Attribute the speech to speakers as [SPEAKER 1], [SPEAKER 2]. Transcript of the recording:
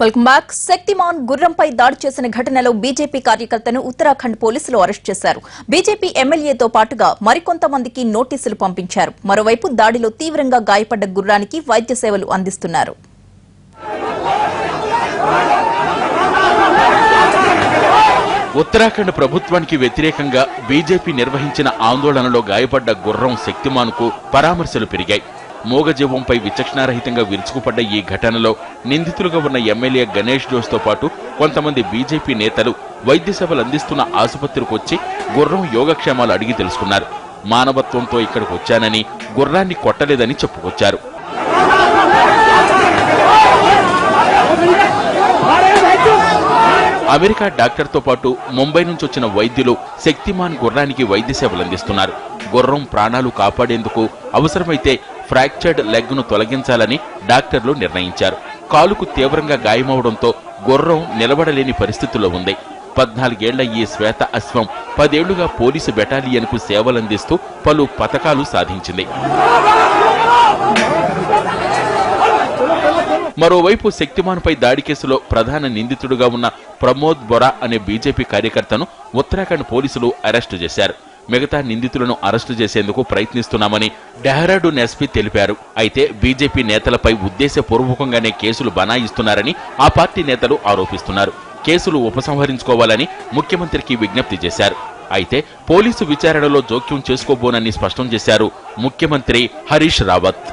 [SPEAKER 1] Welcome back. Shaktimaan గుర్రంపై దాడి చేసిన ఘటనలో బీజేపీ కార్యకర్తను ఉత్తరాఖండ్ పోలీసులు అరెస్ట్ చేశారు. బీజేపీ ఎమ్మెల్యేతో పాటుగా మరికొంతమందికి నోటీసులు పంపించారు. మరోవైపు దాడిలో తీవ్రంగా గాయపడ్డ గుర్రానికి వైద్య సేవలు అందిస్తున్నారు.
[SPEAKER 2] ఉత్తరాఖండ్ ప్రభుత్వానికి వ్యతిరేకంగా బీజేపీ నిర్వహించిన ఆందోళనలో గాయపడ్డ గుర్రం శక్తిమాన్కు పరామర్శలు పెరిగాయి. మూగజీవంపై విచక్షణారహితంగా విరుచుకుపడ్డ ఈ ఘటనలో నిందితులుగా ఉన్న ఎమ్మెల్యే గణేష్ జోస్తో పాటు కొంతమంది బీజేపీ నేతలు వైద్య సేవలు అందిస్తున్న ఆసుపత్రికి వచ్చి గుర్రం యోగక్షేమాలు అడిగి తెలుసుకున్నారు. మానవత్వంతో ఇక్కడికి వచ్చానని, గుర్రాన్ని కొట్టలేదని చెప్పుకొచ్చారు. అమెరికా డాక్టర్తో పాటు ముంబై నుంచి వచ్చిన వైద్యులు శక్తిమాన్ గుర్రానికి వైద్య సేవలు అందిస్తున్నారు. గుర్రం ప్రాణాలు కాపాడేందుకు అవసరమైతే ఫ్రాక్చర్డ్ లెగ్ ను తొలగించాలని డాక్టర్లు నిర్ణయించారు. కాలుకు తీవ్రంగా గాయమవడంతో గుర్రం నిలబడలేని పరిస్థితుల్లో ఉంది. 14 ఏళ్ల ఈ శ్వేత అశ్వం 10 ఏళ్లుగా పోలీసు బెటాలియన్కు సేవలందిస్తూ పలు పతకాలు సాధించింది. మరోవైపు శక్తిమాన్పై దాడి కేసులో ప్రధాన నిందితుడుగా ఉన్న ప్రమోద్ బొరా అనే బీజేపీ కార్యకర్తను ఉత్తరాఖండ్ పోలీసులు అరెస్టు చేశారు. మిగతా నిందితులను అరెస్టు చేసేందుకు ప్రయత్నిస్తున్నామని డెహ్రాడూన్ ఎస్పీ తెలిపారు. అయితే బీజేపీ నేతలపై ఉద్దేశపూర్వకంగానే కేసులు బనాయిస్తున్నారని ఆ పార్టీ నేతలు ఆరోపిస్తున్నారు. కేసులు ఉపసంహరించుకోవాలని ముఖ్యమంత్రికి విజ్ఞప్తి చేశారు. అయితే పోలీసు విచారణలో జోక్యం చేసుకోబోనని స్పష్టం చేశారు ముఖ్యమంత్రి హరీష్ రావత్.